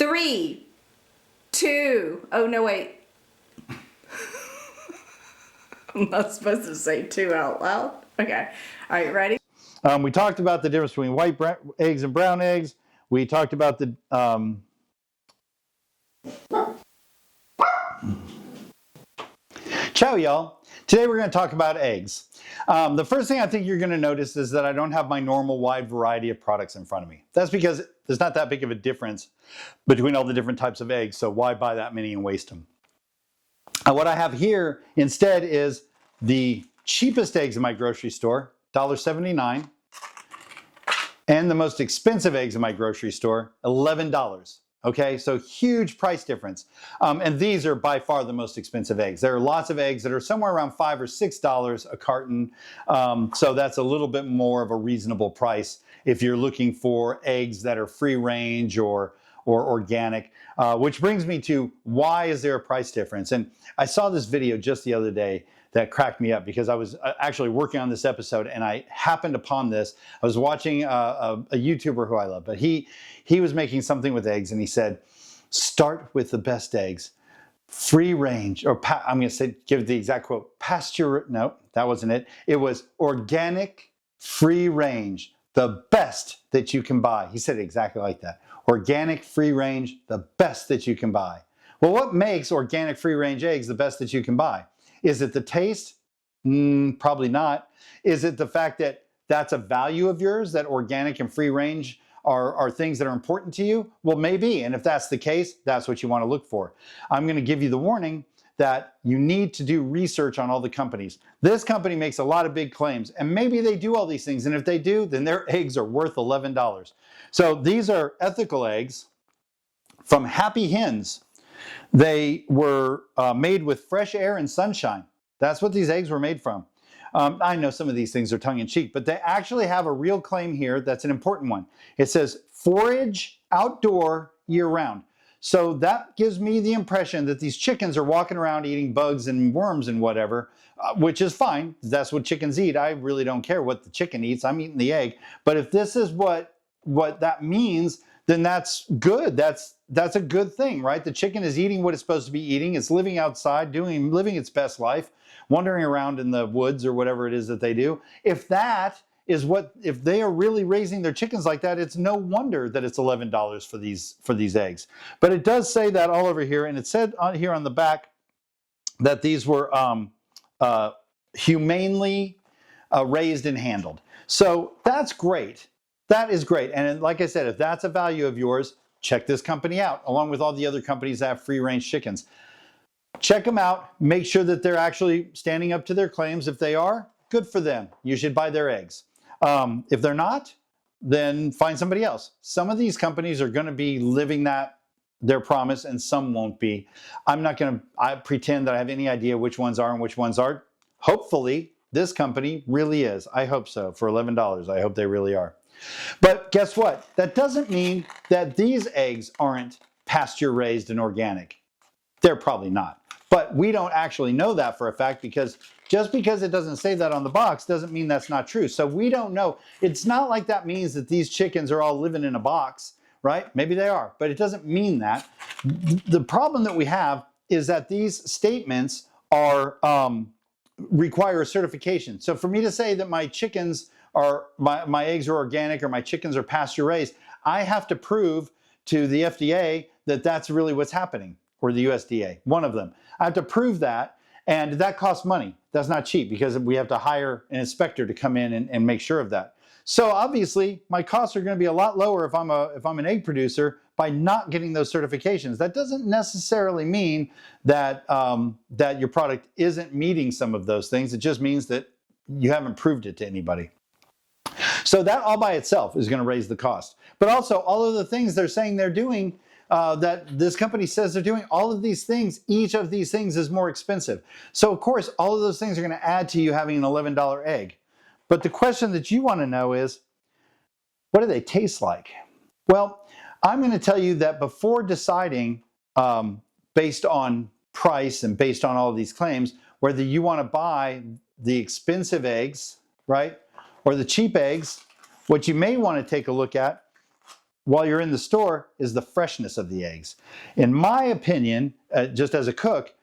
3, 2. Oh, no, wait. I'm not supposed to say 2 out loud. Okay. All right, ready? We talked about the difference between white eggs and brown eggs. We talked about the... Ciao, y'all. Today we're going to talk about eggs. The first thing I think you're going to notice is that I don't have my normal wide variety of products in front of me. That's because there's not that big of a difference between all the different types of eggs, so why buy that many and waste them? What I have here instead is the cheapest eggs in my grocery store, $1.79, and the most expensive eggs in my grocery store, $11. Okay, so huge price difference. And these are by far the most expensive eggs. There are lots of eggs that are somewhere around $5 or $6 a carton. So that's a little bit more of a reasonable price if you're looking for eggs that are free range or organic, which brings me to why is there a price difference? And I saw this video just the other day that cracked me up because I was actually working on this episode and I happened upon this. I was watching a YouTuber who I love, but he was making something with eggs and he said, start with the best eggs, free range, or I'm going to say, give the exact quote, no, that wasn't it. It was organic, free range, the best that you can buy. He said it exactly like that. Organic, free range, the best that you can buy. Well, what makes organic, free range eggs the best that you can buy? Is it the taste? Probably not. Is it the fact that that's a value of yours, that organic and free range are things that are important to you? Well, maybe. And if that's the case, that's what you want to look for. I'm going to give you the warning that you need to do research on all the companies. This company makes a lot of big claims, and maybe they do all these things. And if they do, then their eggs are worth $11. So these are ethical eggs from Happy Hens. They were made with fresh air and sunshine. That's what these eggs were made from. I know some of these things are tongue-in-cheek, but they actually have a real claim here that's an important one. It says forage outdoor year-round. So that gives me the impression that these chickens are walking around eating bugs and worms and whatever, which is fine. That's what chickens eat. I really don't care what the chicken eats. I'm eating the egg. But if this is what that means, then that's good. That's a good thing, right? The chicken is eating what it's supposed to be eating. It's living outside, living its best life, wandering around in the woods or whatever it is that they do. If they are really raising their chickens like that, it's no wonder that it's $11 for these eggs. But it does say that all over here, and it said here on the back that these were humanely raised and handled. So that's great. That is great. And like I said, if that's a value of yours, check this company out, along with all the other companies that have free-range chickens. Check them out. Make sure that they're actually standing up to their claims. If they are, good for them. You should buy their eggs. If they're not, then find somebody else. Some of these companies are going to be living their promise, and some won't be. I'm not going to pretend that I have any idea which ones are and which ones aren't. Hopefully, this company really is. I hope so. For $11, I hope they really are. But guess what? That doesn't mean that these eggs aren't pasture-raised and organic. They're probably not. But we don't actually know that for a fact, because just because it doesn't say that on the box doesn't mean that's not true. So we don't know. It's not like that means that these chickens are all living in a box, right? Maybe they are, but it doesn't mean that. The problem that we have is that these statements are require a certification. So for me to say that my chickens are, my eggs are organic or my chickens are pasture raised, I have to prove to the FDA that that's really what's happening, or the USDA, one of them. I have to prove that, and that costs money. That's not cheap, because we have to hire an inspector to come in and make sure of that. So obviously, my costs are going to be a lot lower if I'm an egg producer by not getting those certifications. That doesn't necessarily mean that that your product isn't meeting some of those things. It just means that you haven't proved it to anybody. So that all by itself is going to raise the cost. But also, all of the things they're saying they're doing, that this company says they're doing, all of these things, each of these things is more expensive. So of course, all of those things are going to add to you having an $11 egg. But the question that you want to know is, what do they taste like? Well, I'm going to tell you that before deciding, based on price and based on all of these claims, whether you want to buy the expensive eggs, right, or the cheap eggs, what you may want to take a look at while you're in the store is the freshness of the eggs. In my opinion, just as a cook,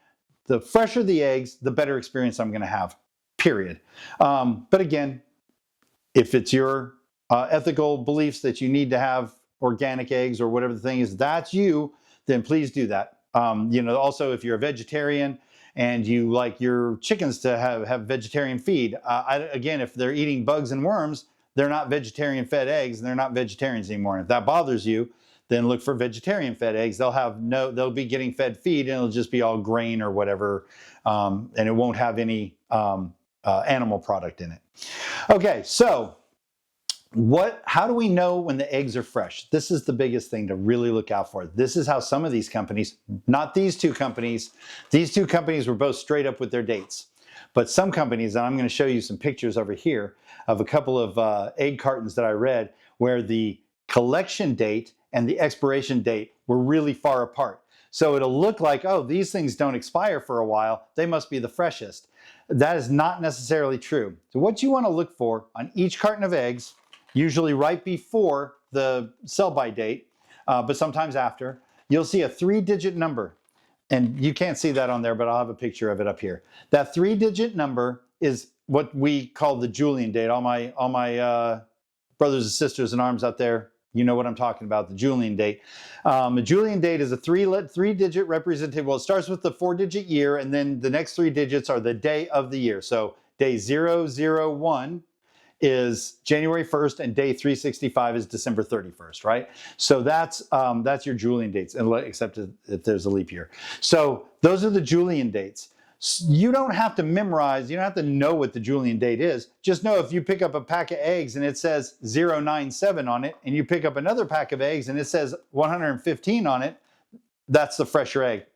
the fresher the eggs, the better experience I'm going to have, period. But again, if it's your ethical beliefs that you need to have organic eggs or whatever the thing is, that's you, then please do that. Also, if you're a vegetarian and you like your chickens to have vegetarian feed, again, if they're eating bugs and worms, they're not vegetarian fed eggs and they're not vegetarians anymore. And if that bothers you, then look for vegetarian fed eggs. They'll be getting fed feed and it'll just be all grain or whatever. And it won't have any animal product in it. Okay, so how do we know when the eggs are fresh? This is the biggest thing to really look out for. This is how some of these companies, not these two companies were both straight up with their dates. But some companies, and I'm going to show you some pictures over here of a couple of egg cartons that I read where the collection date and the expiration date were really far apart. So it'll look like, oh, these things don't expire for a while, they must be the freshest. That is not necessarily true. So what you want to look for on each carton of eggs, usually right before the sell-by date, but sometimes after, you'll see a 3-digit number. And you can't see that on there, but I'll have a picture of it up here. That 3-digit number is what we call the Julian date. All my brothers and sisters in arms out there, you know what I'm talking about, the Julian date. The Julian date is a 3-digit representative. Well, it starts with the 4-digit year, and then the next 3 digits are the day of the year. So day 001 is January 1st, and day 365 is December 31st, right? So that's your Julian dates, except if there's a leap year. So those are the Julian dates. You don't have to memorize, you don't have to know what the Julian date is. Just know if you pick up a pack of eggs and it says 097 on it, and you pick up another pack of eggs and it says 115 on it, that's the fresher egg.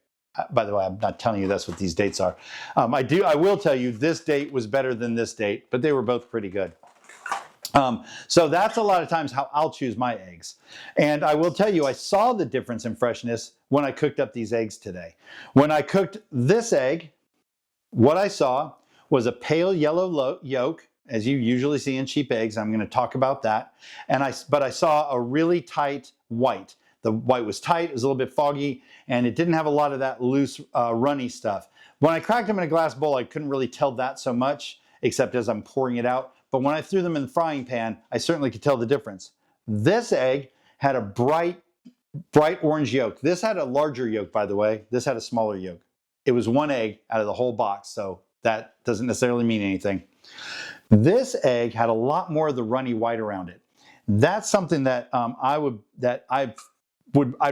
By the way, I'm not telling you that's what these dates are. I will tell you this date was better than this date, but they were both pretty good. So that's a lot of times how I'll choose my eggs. And I will tell you, I saw the difference in freshness when I cooked up these eggs today. When I cooked this egg, what I saw was a pale yellow yolk, as you usually see in cheap eggs. I'm going to talk about that. But I saw a really tight white. The white was tight, it was a little bit foggy, and it didn't have a lot of that loose, runny stuff. When I cracked them in a glass bowl, I couldn't really tell that so much, except as I'm pouring it out. But when I threw them in the frying pan, I certainly could tell the difference. This egg had a bright orange yolk. This had a larger yolk, by the way. This had a smaller yolk. It was one egg out of the whole box, so that doesn't necessarily mean anything. This egg had a lot more of the runny white around it. That's something that I'd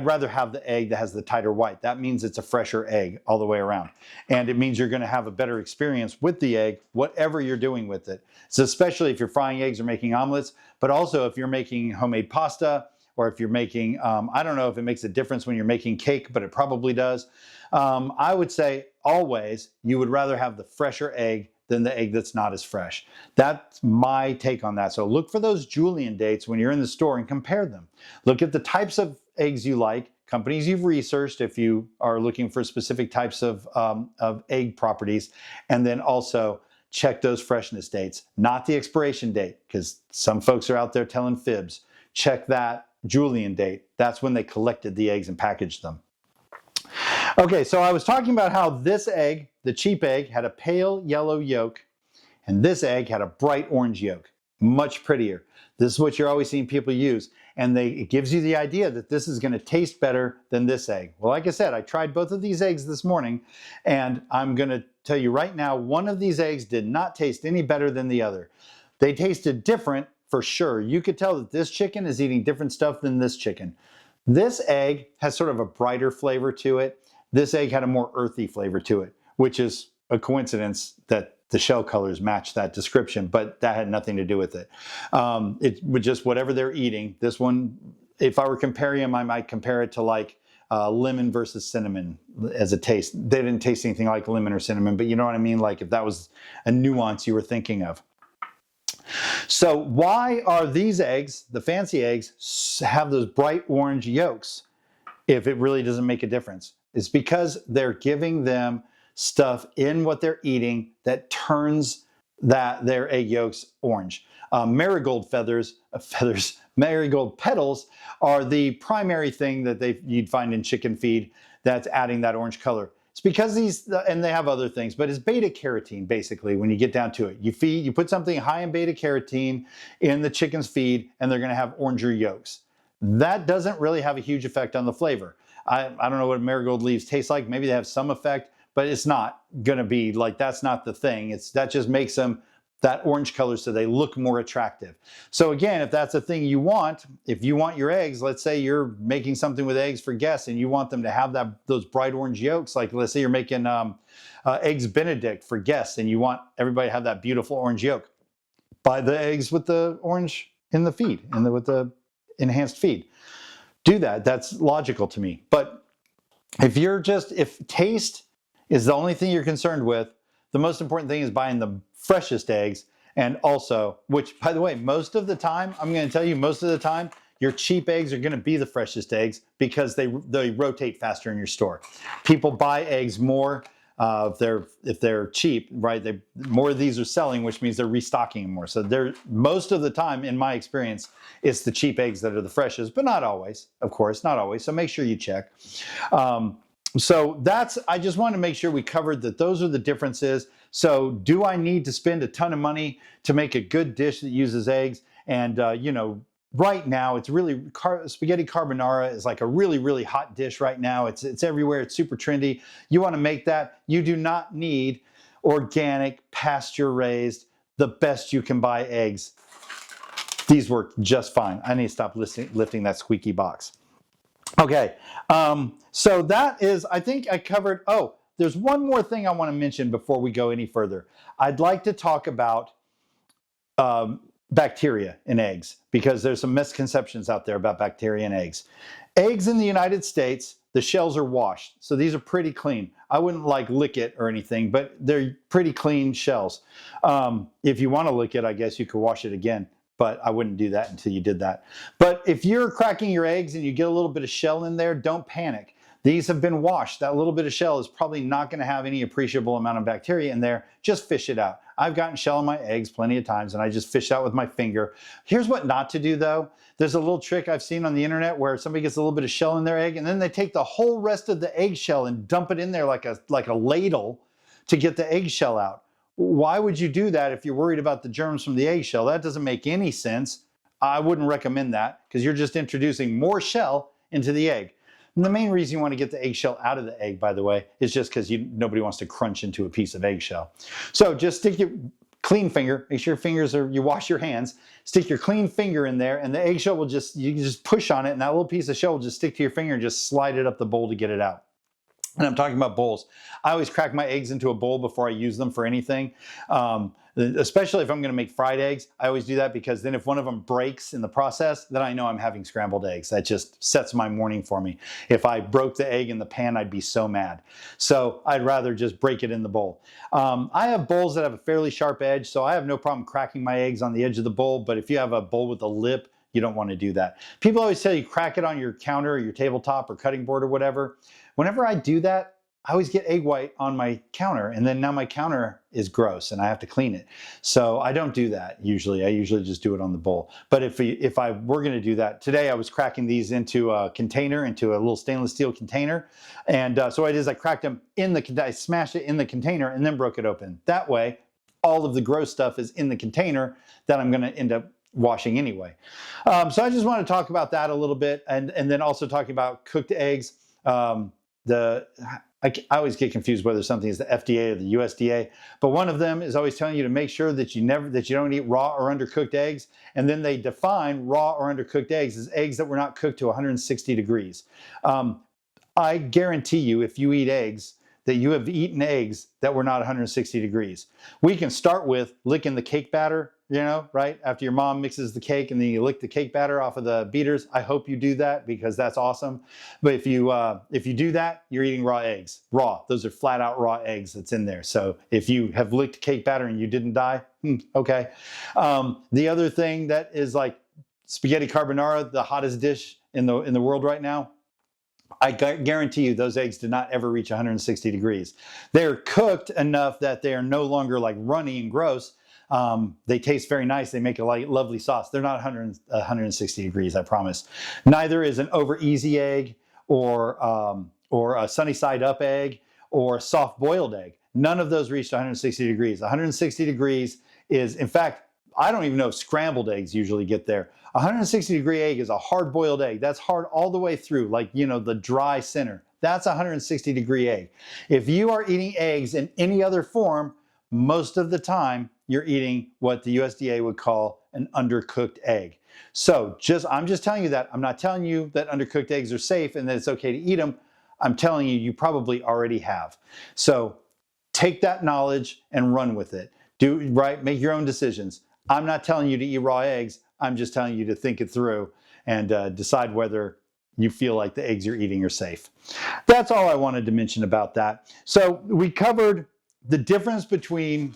rather have the egg that has the tighter white. That means it's a fresher egg all the way around. And it means you're going to have a better experience with the egg, whatever you're doing with it. So especially if you're frying eggs or making omelets, but also if you're making homemade pasta, or if you're making, I don't know if it makes a difference when you're making cake, but it probably does. I would say always you would rather have the fresher egg than the egg that's not as fresh. That's my take on that. So look for those Julian dates when you're in the store and compare them. Look at the types of eggs you like, companies you've researched if you are looking for specific types of egg properties, and then also check those freshness dates, not the expiration date, because some folks are out there telling fibs. Check that Julian date. That's when they collected the eggs and packaged them. Okay, so I was talking about how this egg, the cheap egg, had a pale yellow yolk, and this egg had a bright orange yolk. Much prettier. This is what you're always seeing people use. And it gives you the idea that this is going to taste better than this egg. Well, like I said, I tried both of these eggs this morning, and I'm going to tell you right now, one of these eggs did not taste any better than the other. They tasted different for sure. You could tell that this chicken is eating different stuff than this chicken. This egg has sort of a brighter flavor to it. This egg had a more earthy flavor to it, which is a coincidence that the shell colors match that description, but that had nothing to do with it. It was just whatever they're eating. This one, if I were comparing them, I might compare it to like lemon versus cinnamon as a taste. They didn't taste anything like lemon or cinnamon, but you know what I mean? Like if that was a nuance you were thinking of. So why are these eggs, the fancy eggs, have those bright orange yolks if it really doesn't make a difference? It's because they're giving them stuff in what they're eating that turns that their egg yolks orange. Marigold marigold petals are the primary thing that you'd find in chicken feed that's adding that orange color. It's because and they have other things, but it's beta carotene basically when you get down to it. You put something high in beta carotene in the chicken's feed and they're gonna have oranger yolks. That doesn't really have a huge effect on the flavor. I don't know what marigold leaves taste like. Maybe they have some effect, but it's not gonna be like, that's not the thing. That just makes them that orange color so they look more attractive. So again, if that's a thing you want, if you want your eggs, let's say you're making something with eggs for guests and you want them to have those bright orange yolks, like let's say you're making eggs Benedict for guests and you want everybody to have that beautiful orange yolk, buy the eggs with the orange in the feed and with the enhanced feed. Do that. That's logical to me. But if taste is the only thing you're concerned with, the most important thing is buying the freshest eggs. And also, which by the way, most of the time, I'm going to tell you, most of the time, your cheap eggs are going to be the freshest eggs because they rotate faster in your store. People buy eggs more if they're cheap, right? More of these are selling, which means they're restocking more. So most of the time, in my experience, it's the cheap eggs that are the freshest, but not always, of course, not always. So make sure you check. So I just want to make sure we covered that those are the differences. So do I need to spend a ton of money to make a good dish that uses eggs? And, right now it's really, spaghetti carbonara is like a really, really hot dish right now. It's everywhere. It's super trendy. You want to make that. You do not need organic, pasture-raised, the best you can buy eggs. These work just fine. I need to stop lifting that squeaky box. Okay, so that is, I think I covered, there's one more thing I want to mention before we go any further. I'd like to talk about bacteria in eggs because there's some misconceptions out there about bacteria in eggs. Eggs in the United States, the shells are washed, so these are pretty clean. I wouldn't lick it or anything, but they're pretty clean shells. If you want to lick it, I guess you could wash it again, but I wouldn't do that until you did that. But if you're cracking your eggs and you get a little bit of shell in there, don't panic. These have been washed. That little bit of shell is probably not going to have any appreciable amount of bacteria in there. Just fish it out. I've gotten shell in my eggs plenty of times and I just fish out with my finger. Here's what not to do though. There's a little trick I've seen on the internet where somebody gets a little bit of shell in their egg and then they take the whole rest of the eggshell and dump it in there like a ladle to get the eggshell out. Why would you do that if you're worried about the germs from the eggshell? That doesn't make any sense. I wouldn't recommend that because you're just introducing more shell into the egg. And the main reason you want to get the eggshell out of the egg, by the way, is just because nobody wants to crunch into a piece of eggshell. So just stick your clean finger, make sure you wash your hands, stick your clean finger in there and the eggshell you can just push on it and that little piece of shell will just stick to your finger and just slide it up the bowl to get it out. And I'm talking about bowls. I always crack my eggs into a bowl before I use them for anything. Especially if I'm going to make fried eggs, I always do that because then if one of them breaks in the process, then I know I'm having scrambled eggs. That just sets my morning for me. If I broke the egg in the pan, I'd be so mad. So I'd rather just break it in the bowl. I have bowls that have a fairly sharp edge, so I have no problem cracking my eggs on the edge of the bowl. But if you have a bowl with a lip, you don't want to do that. People always tell you crack it on your counter or your tabletop or cutting board or whatever. Whenever I do that, I always get egg white on my counter and then now my counter is gross and I have to clean it. So I don't do that usually. I usually just do it on the bowl. But if I were going to do that, today I was cracking these into a container, into a little stainless steel container. And so what I did is I cracked them I smashed it in the container and then broke it open. That way, all of the gross stuff is in the container that I'm going to end up washing anyway. So I just want to talk about that a little bit and then also talking about cooked eggs. I always get confused whether something is the FDA or the USDA, but one of them is always telling you to make sure that you don't eat raw or undercooked eggs. And then they define raw or undercooked eggs as eggs that were not cooked to 160 degrees. I guarantee you, if you eat eggs, that you have eaten eggs that were not 160 degrees. We can start with licking the cake batter, right? After your mom mixes the cake and then you lick the cake batter off of the beaters. I hope you do that because that's awesome. But if you do that, you're eating raw eggs. Raw. Those are flat out raw eggs that's in there. So if you have licked cake batter and you didn't die, okay. The other thing that is like spaghetti carbonara, the hottest dish in the world right now, I guarantee you those eggs did not ever reach 160 degrees. They're cooked enough that they are no longer like runny and gross, They taste very nice. They make a lovely sauce. They're not 160 degrees, I promise. Neither is an over easy egg or a sunny side up egg or a soft boiled egg. None of those reach 160 degrees. 160 degrees is, in fact, I don't even know if scrambled eggs usually get there. 160 degree egg is a hard boiled egg. That's hard all the way through, like, you know, the dry center. That's a 160 degree egg. If you are eating eggs in any other form, most of the time you're eating what the USDA would call an undercooked egg. So I'm just telling you that. I'm not telling you that undercooked eggs are safe and that it's okay to eat them. I'm telling you, you probably already have. So take that knowledge and run with it. Do right, make your own decisions. I'm not telling you to eat raw eggs. I'm just telling you to think it through and decide whether you feel like the eggs you're eating are safe. That's all I wanted to mention about that. So we covered the difference between,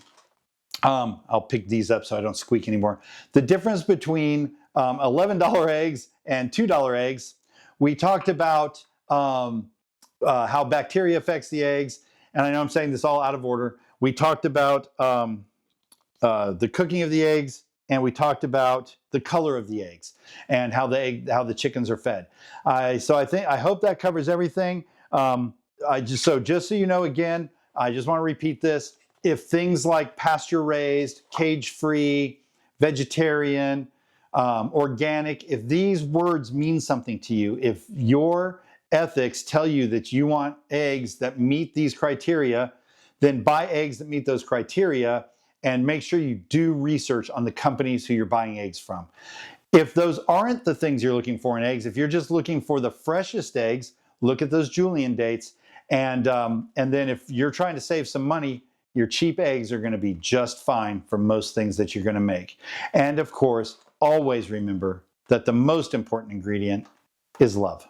I'll pick these up so I don't squeak anymore. The difference between $11 eggs and $2 eggs. We talked about how bacteria affects the eggs. And I know I'm saying this all out of order. We talked about the cooking of the eggs, and we talked about the color of the eggs and how the chickens are fed. I hope that covers everything. Just so you know, again, I just want to repeat this. If things like pasture-raised, cage-free, vegetarian, organic, if these words mean something to you, if your ethics tell you that you want eggs that meet these criteria, then buy eggs that meet those criteria and make sure you do research on the companies who you're buying eggs from. If those aren't the things you're looking for in eggs, if you're just looking for the freshest eggs, look at those Julian dates. And then if you're trying to save some money, your cheap eggs are going to be just fine for most things that you're going to make. And of course, always remember that the most important ingredient is love.